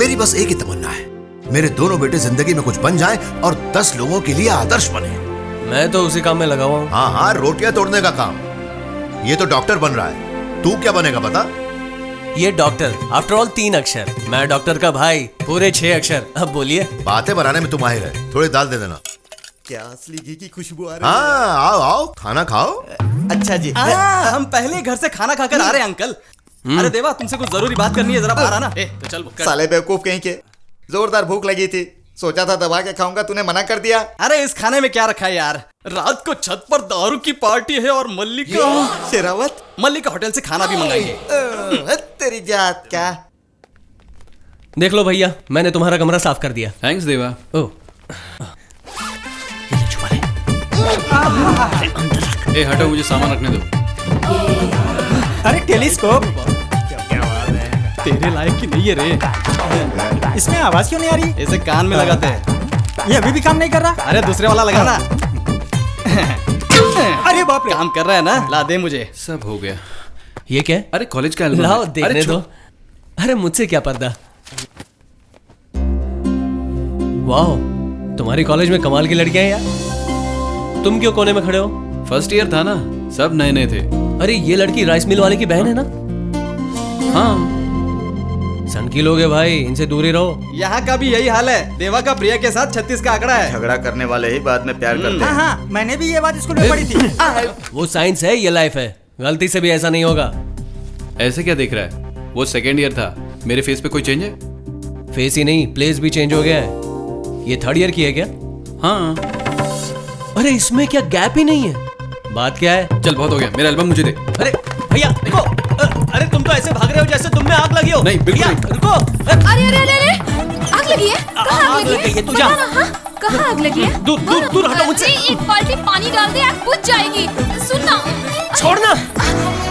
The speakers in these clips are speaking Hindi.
मेरी बस एक ही तमन्ना है, मेरे दोनों बेटे जिंदगी में कुछ बन जाएं और 10 लोगों के लिए आदर्श बने। मैं तो उसी काम में लगा हुआ हूँ। हाँ हाँ, रोटियां तोड़ने का काम। ये तो डॉक्टर बन रहा है, तू क्या बनेगा बता? ये डॉक्टर आफ्टर ऑल 3 अक्षर, मैं डॉक्टर का भाई पूरे 6 अक्षर। अब बोलिए। बातें बनाने में तुम माहिर है, थोड़ी दाल दे देना। क्या असली घी की खुशबू आ रही है? हाँ आओ आओ, खाना खाओ। अच्छा जी। हम पहले घर से खाना खाकर आ रहे हैं अंकल। अरे देवा, तुमसे कुछ जरूरी बात करनी है, जरा बाहर आना। तो चल साले बेवकूफ कहीं के, जोरदार भूख लगी थी, सोचा था दबा के खाऊंगा, तूने मना कर दिया। अरे इस खाने में क्या रखा है यार? रात को छत पर दारू की पार्टी है और शेरावत मल्लिका होटल से खाना भी मंगाएंगे। तेरी जात का। देख लो भैया, मैंने तुम्हारा कमरा साफ कर दिया। थैंक्स देवा। ओह, ए हटो, मुझे सामान रखने दो। अरे टेलीस्कोप तेरे लायक की नहीं है रे। इसमें आवाज क्यों नहीं आ रही? इसे कान में लगाते हैं। ये अभी भी काम नहीं कर रहा? अरे दूसरे वाला लगाना। अरे बाप रे, काम कर रहा है ना? ला दे मुझे। सब हो गया। ये क्या है? अरे कॉलेज का एल्बम लाओ है। देखने दो। अरे मुझसे क्या पर्दा। वाह, तुम्हारी कॉलेज में कमाल की लड़कियां हैं यार। तुम क्यों कोने में खड़े हो? फर्स्ट ईयर था ना, सब नए नए थे। अरे ये लड़की राइस मिल वाले की बहन है ना? हाँ। सन की लोग है भाई, इनसे दूर ही रहो। यहाँ का भी यही हाल है। देवा का प्रिया के साथ 36 का आंकड़ा है। झगड़ा करने वाले ही बाद में प्यार करते हाँ हैं। हाँ, मैंने भी ये बात स्कूल में पढ़ी थी। वो साइंस है, ये लाइफ है। गलती से भी ऐसा नहीं होगा। ऐसे क्या देख रहा है? वो सेकेंड ईयर था, मेरे फेस पे कोई चेंज है? फेस ही नहीं, प्लेस भी चेंज हो गया है। ये 3rd ईयर की है क्या? हाँ। अरे इसमें क्या गैप ही नहीं है? बात क्या है? चल बहुत हो गया, मेरा एल्बम मुझे दे। अरे भैया रुको। अरे तुम तो ऐसे भाग रहे हो जैसे तुम में आग लगी हो। नहीं, बिल्कुल भैया, नहीं। रुको। अरे अरे अरे अरे, आग लगी है? कहाँ आग लगी है? तू जा। बताना, हाँ? कहाँ आग लगी है? दूर दूर दूर हटो मुझसे। अरे, एक बाल्टी पानी डाल दे, आग बुझ जाएगी। सुनना। छोड़ना।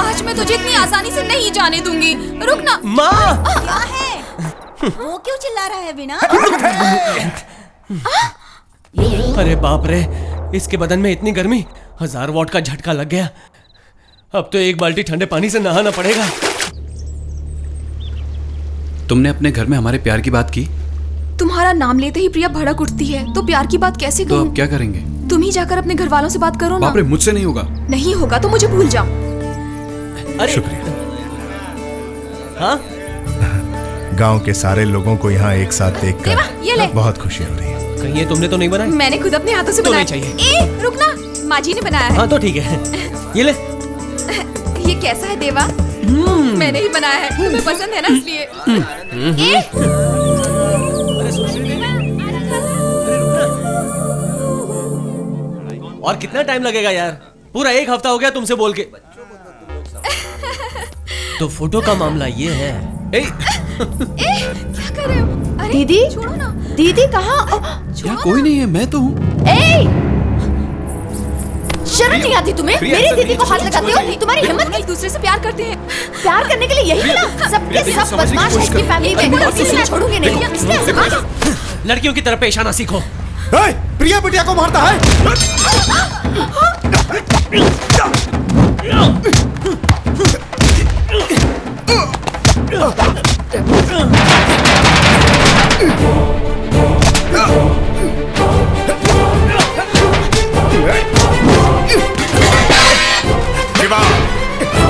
आज मैं तुझे इतनी आसानी से नहीं जाने दूंगी। रुकना। माँ। क्या है? वो क्यों चिल्ला रहा है बिना? अरे बाप रे, इसके बदन में इतनी गर्मी, 1000 वॉट का झटका लग गया। अब तो एक बाल्टी ठंडे पानी से नहाना पड़ेगा। तुमने अपने घर में हमारे प्यार की बात की? तुम्हारा नाम लेते ही प्रिया भड़क उठती है, तो प्यार की बात कैसे तो करूं? अब क्या करेंगे? तुम ही जाकर अपने घर वालों से बात करो ना। बाप रे, मुझसे नहीं होगा। नहीं होगा तो मुझे भूल जाओ। अरे शुक्रिया। हाँ, गांव के सारे लोगों को यहाँ एक साथ देवा, ये ले। देखकर बहुत खुशी हो रही है। कहीं ये तुमने तो नहीं बनाई? मैंने खुद अपने हाथों से तो बनाया। नहीं चाहिए। ए, रुकना, माँ जी ने बनाया है। हाँ तो ठीक है, ये ले। ये कैसा है देवा? मैंने ही बनाया है, तुम्हें पसंद है ना इसलिए। ए, और कितना टाइम लगेगा यार? पूरा 1 हफ्ता हो गया तुमसे बोल के। तो फोटो का मामला ये है। क्या कर रहे हो? अरे दीदी? छोड़ो ना। दीदी कहाँ? क्या कोई नहीं है, मैं तो हूँ। शर्म नहीं आती तुम्हें? मेरी दीदी को हाथ लगाते हो? तुम्हारी हिम्मत हम एक दूसरे से प्यार करते हैं। प्यार करने के लिए यही है ना? सबके सब बदमाश है इसकी फैमिली में। किसी ने छोड़ूंगी नहीं। इसने लड़कियों की तरफ पेश आना सीखो। प्रिया बिटिया को मारता है।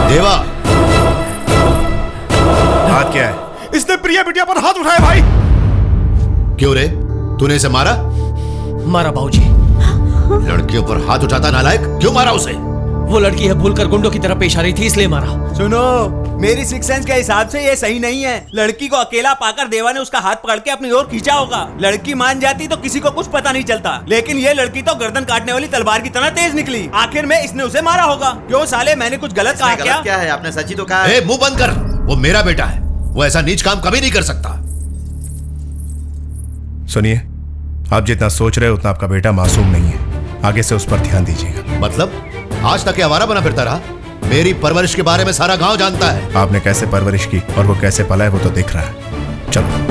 देवा, बात क्या है? इसने प्रिया बिटिया पर हाथ उठाया भाई। क्यों रे, तूने इसे मारा? मारा बाबूजी। लड़कियों पर हाथ उठाता नालायक, क्यों मारा उसे? वो लड़की है भूलकर गुंडों की तरफ पेश आ रही थी, इसलिए मारा। सुनो, मेरी सिक्स सेंस के हिसाब से ये सही नहीं है। लड़की को अकेला पाकर देवा ने उसका हाथ पकड़ के अपनी ओर खींचा होगा। लड़की मान जाती तो किसी को कुछ पता नहीं चलता, लेकिन ये लड़की तो गर्दन काटने वाली तलवार की तरह तेज निकली। आखिर में इसने उसे मारा होगा। क्यों साले, मैंने कुछ गलत कहा क्या? क्या है? आपने सच ही तो कहा है। मुंह बंद कर, वो मेरा बेटा है, वो ऐसा नीच काम कभी नहीं कर सकता। सुनिए, आप जितना सोच रहे हो उतना आपका बेटा मासूम नहीं है। आगे से उस पर ध्यान दीजिएगा। मतलब आज तक ये आवारा बना फिरता रहा? मेरी परवरिश के बारे में सारा गांव जानता है। आपने कैसे परवरिश की और वो कैसे पला है वो तो दिख रहा है। चलो।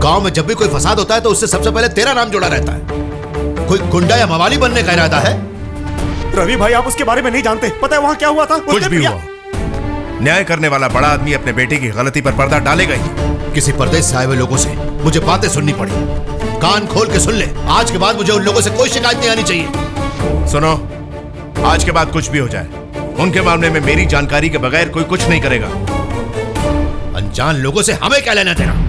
गांव में जब भी कोई फसाद होता है तो उससे सबसे पहले तेरा नाम जुड़ा रहता है। कोई गुंडा या मवाली बनने का इरादा है? रवि भाई, आप उसके बारे में नहीं जानते। पता है वहां क्या हुआ था? कुछ भी हुआ, न्याय करने वाला बड़ा आदमी अपने बेटे की गलती पर पर्दा डालेगा ही। किसी परदेश से आए हुए लोगों से मुझे बातें सुननी पड़ी। कान खोल के सुन ले, आज के बाद मुझे उन लोगों से कोई शिकायत नहीं आनी चाहिए। सुनो, आज के बाद कुछ भी हो जाए, उनके मामले में मेरी जानकारी के बगैर कोई कुछ नहीं करेगा। अनजान लोगों से हमें क्या लेना तेरा?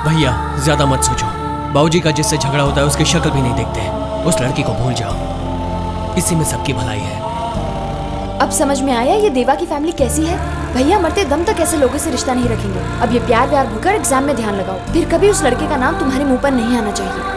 भैया ज्यादा मत सोचो। बाबूजी का जिससे झगड़ा होता है उसकी शक्ल भी नहीं देखते। उस लड़की को भूल जाओ, इसी में सबकी भलाई है। अब समझ में आया ये देवा की फैमिली कैसी है। भैया मरते दम तक ऐसे लोगों से रिश्ता नहीं रखेंगे। अब ये प्यार व्यार भूलकर एग्जाम में ध्यान लगाओ, फिर कभी उस लड़के का नाम तुम्हारे मुंह पर नहीं आना चाहिए।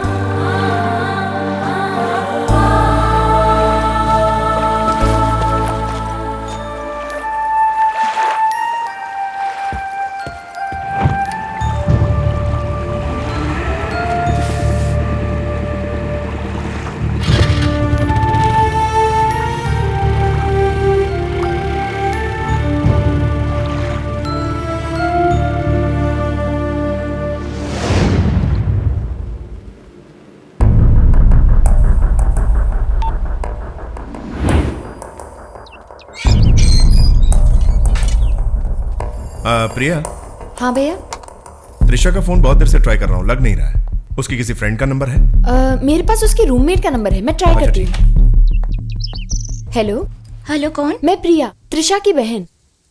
प्रिया। हाँ भैया। त्रिशा का फोन बहुत देर से ट्राई कर रहा हूँ, लग नहीं रहा है। उसकी किसी फ्रेंड का नंबर है? मेरे पास उसकी रूममेट का नंबर है, मैं ट्राई करती हूँ। हेलो। हेलो, कौन? मैं प्रिया, त्रिशा की बहन।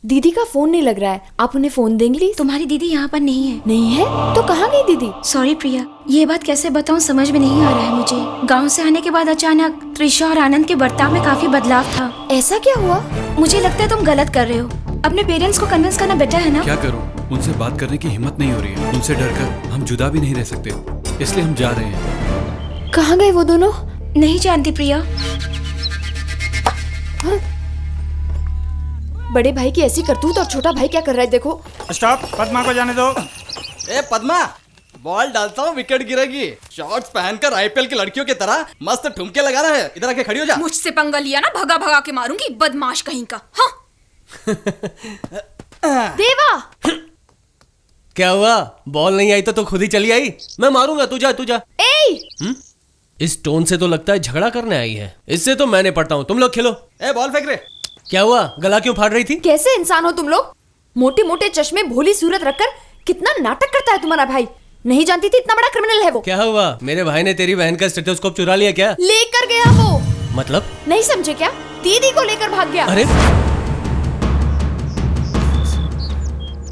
दीदी का फोन नहीं लग रहा है, आप उन्हें फोन देंगे? तुम्हारी दीदी यहाँ पर नहीं है। नहीं है? तो कहाँ गई दीदी? सॉरी प्रिया, ये बात कैसे बताऊँ समझ में नहीं आ रहा है मुझे। गांव से आने के बाद अचानक त्रिशा और आनंद के बर्ताव में काफी बदलाव था। ऐसा क्या हुआ? मुझे लगता है तुम गलत कर रहे हो। अपने पेरेंट्स को कन्विंस करना बेटर है ना। क्या करूं, उनसे बात करने की हिम्मत नहीं हो रही है। उनसे डरकर हम जुदा भी नहीं रह सकते, इसलिए हम जा रहे हैं। कहाँ गए वो दोनों? नहीं जानती प्रिया। हाँ? बड़े भाई की ऐसी करतूत और छोटा भाई क्या कर रहा है देखो। स्टॉप, पद्मा को जाने दो। ए पद्मा, बॉल डालता हूँ, विकेट गिरेगी। शॉर्ट्स पहनकर आईपीएल की लड़कियों की तरह मस्त ठुमके लगा रहा है। इधर आके खड़ी हो जा। मुझसे पंगा लिया ना, भगा भगा के मारूंगी, बदमाश कहीं का। हाँ। देवा। क्या हुआ? बॉल नहीं आई तो खुद ही चली आई? मैं मारूंगा, तू जा तू जा। इस टोन से तो लगता है झगड़ा करने आई है। इससे तो मैं निपटता हूँ, तुम लोग खेलो। ए बॉल फेंक रे। क्या हुआ? गला क्यों फाड़ रही थी? कैसे इंसान हो तुम लोग? मोटे मोटे चश्मे, भोली सूरत रखकर कितना नाटक करता है तुम्हारा भाई। नहीं जानती थी इतना बड़ा क्रिमिनल है वो। क्या हुआ? मेरे भाई ने तेरी बहन का स्टेथोस्कोप चुरा लिया क्या? लेकर गया वो। मतलब? नहीं समझे क्या? दीदी को लेकर भाग गया। अरे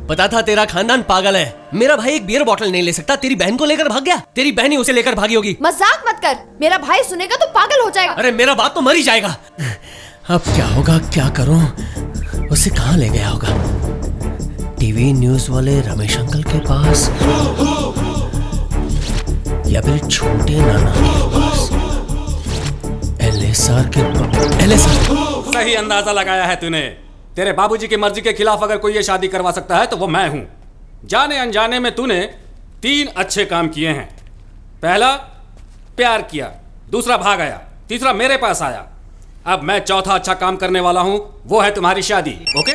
पता था तेरा खानदान पागल है। मेरा भाई एक बियर बॉटल नहीं ले सकता, तेरी बहन को लेकर भाग गया। तेरी बहन ही उसे लेकर भागी होगी। मजाक मत कर, मेरा भाई सुनेगा तो पागल हो जाएगा। अरे मेरा बाप तो मर ही जाएगा। अब क्या होगा, क्या करूं? उसे कहाँ ले गया होगा? टीवी न्यूज वाले रमेश अंकल के पास या फिर छोटे नाना के पास? एलएसआर के पास। एलएसआर। सही अंदाजा लगाया है तूने। तेरे बाबूजी की मर्जी के खिलाफ अगर कोई ये शादी करवा सकता है तो वो मैं हूं। जाने अनजाने में तूने 3 अच्छे काम किए हैं। पहला, प्यार किया। दूसरा, भाग आया। तीसरा, मेरे पास आया। अब मैं चौथा अच्छा काम करने वाला हूं, वो है तुम्हारी शादी। ओके?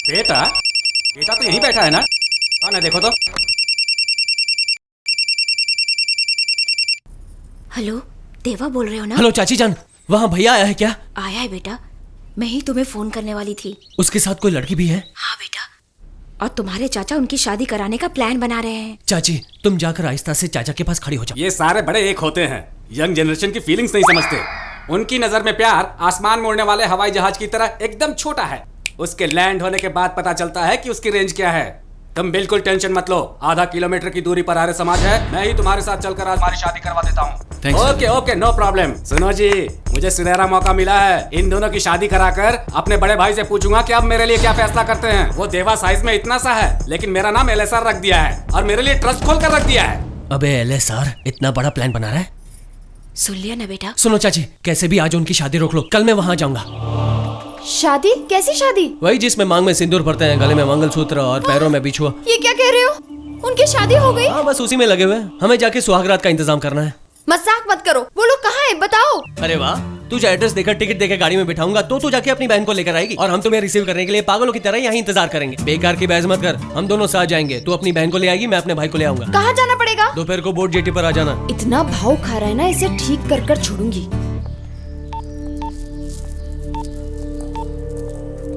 बेटा तो यहीं बैठा है ना? कौन है देखो तो। हेलो, देवा बोल रहे हो ना? हेलो चाची जान, वहाँ भैया आया है क्या? आया है बेटा, मैं ही तुम्हें फोन करने वाली थी। उसके साथ कोई लड़की भी है? हाँ बेटा, और तुम्हारे चाचा उनकी शादी कराने का प्लान बना रहे हैं। चाची तुम जाकर आहिस्ता से चाचा के पास खड़ी हो जाओ। ये सारे बड़े एक होते हैं, यंग जनरेशन की फीलिंग्स नहीं समझते। उनकी नजर में प्यार आसमान में उड़ने वाले हवाई जहाज की तरह एकदम छोटा है। उसके लैंड होने के बाद पता चलता है कि उसकी रेंज क्या है। तुम बिल्कुल टेंशन मत लो, आधा किलोमीटर की दूरी पर आर्य समाज है। मैं ही तुम्हारे साथ चलकर आज हमारी शादी करवा देता हूँ। Okay okay, no problem. सुनो जी, मुझे सुनहरा मौका मिला है। इन दोनों की शादी कराकर अपने बड़े भाई से पूछूंगा कि अब मेरे लिए क्या फैसला करते हैं। वो देवा साइज में इतना सा है, लेकिन मेरा नाम एलएसआर रख दिया है और मेरे लिए ट्रस्ट खोल कर रख दिया है। अबे एलएसआर इतना बड़ा प्लान बना रहा है? सुन लिया ना बेटा? सुनो चाची, कैसे भी आज उनकी शादी रोक लो, कल मैं वहाँ जाऊंगा। शादी? कैसी शादी? वही जिसमें मांग में सिंदूर भरते हैं, गले में मंगलसूत्र और पैरों में बिछुआ। ये क्या कह रहे हो? उनकी शादी हो गई? हाँ बस उसी में लगे हुए हैं। हमें जाके सुहागरात का इंतजाम करना है। मजाक मत करो, वो लोग कहाँ है बताओ। अरे वाह, तुझे एड्रेस देकर टिकट देकर गाड़ी में बिठाऊंगा तो तू जाके अपनी बहन को लेकर आएगी और हम तुम्हें रिसीव करने के लिए पागलों की तरह यहाँ इंतजार करेंगे। बेकार की बहस मत कर, हम दोनों साथ जाएंगे। तू अपनी बहन को ले आएगी, मैं अपने भाई को ले आऊंगा। कहाँ जाना पड़ेगा? दोपहर को बोट जेटी पर आ जाना। इतना भाव खा रहा है ना, इसे ठीक कर कर छोड़ूंगी।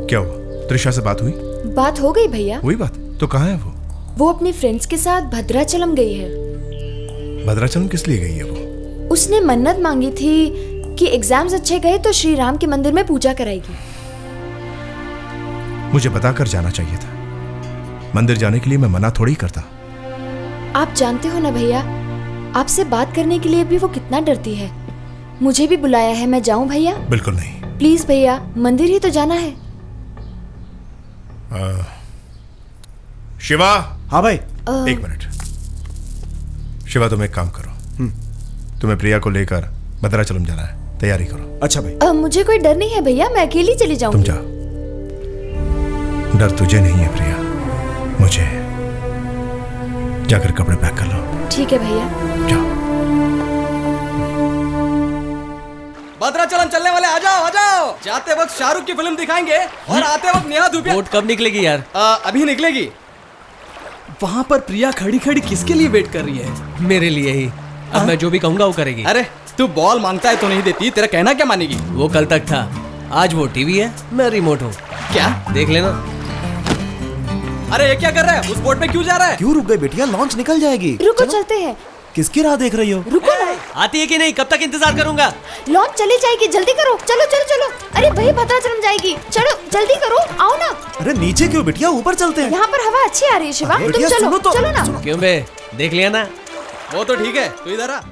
क्या हुआ? त्रिशा से बात हुई? बात हो गई भैया। हुई बात? तो कहाँ है वो? वो अपनी फ्रेंड्स के साथ भद्राचलम गई है। भद्राचलम किस लिए गई है वो? उसने मन्नत मांगी थी कि एग्जाम्स अच्छे गए तो श्री राम के मंदिर में पूजा कराएगी। मुझे बताकर जाना चाहिए था। मंदिर जाने के लिए मैं मना थोड़ी करता। आप जानते हो ना भैया, आपसे बात करने के लिए भी वो कितना डरती है। मुझे भी बुलाया है, मैं जाऊं भैया? बिल्कुल नहीं। प्लीज भैया, मंदिर ही तो जाना है। शिवा। हाँ भाई। एक मिनट। शिवा, तुम एक काम करो, तुम्हें प्रिया को लेकर भद्राचलम जाना है, तैयारी करो। अच्छा भाई। मुझे कोई डर नहीं है भैया, मैं अकेली चली जाऊंगी। तुम जाओ। डर तुझे नहीं है प्रिया, मुझे है। जाकर कपड़े पैक कर लो। ठीक है भैया। जाओ। भद्राचलम चलने वाले आ जाओ, आ जाओ। जाते वक्त शाहरुख की फिल्म दिखाएंगे और आते वक्त नेहा धूपिया। बोट कब निकलेगी यार? अभी निकलेगी। वहाँ पर प्रिया खड़ी खड़ी किसके लिए वेट कर रही है? मेरे लिए ही। अब मैं जो भी कहूंगा वो करेगी। अरे तू बॉल मांगता है तो नहीं देती, तेरा कहना क्या मानेगी? वो कल तक था, आज वो टीवी है, मैं रिमोट हूँ। क्या? देख लेना। अरे ये क्या कर रहा है? उस बोट में क्यों जा रहा है? क्यों रुक गए बेटिया? लॉन्च निकल जाएगी। रुको, चलते हैं। किसकी राह देख रही हो? रुको ना। आती है कि नहीं? कब तक इंतजार करूंगा? लॉन्च चली जाएगी, जल्दी करो। चलो चलो चलो। अरे भाई भद्राचलम जाएगी, चलो जल्दी करो, आओ ना। अरे नीचे क्यों बिटिया, ऊपर चलते हैं। यहाँ पर हवा अच्छी आ रही है शिवा, तुम बेटिया, चलो सुनो तो। चलो ना। क्यों बे, देख लिया ना? वो तो ठीक है, तू इधर आ।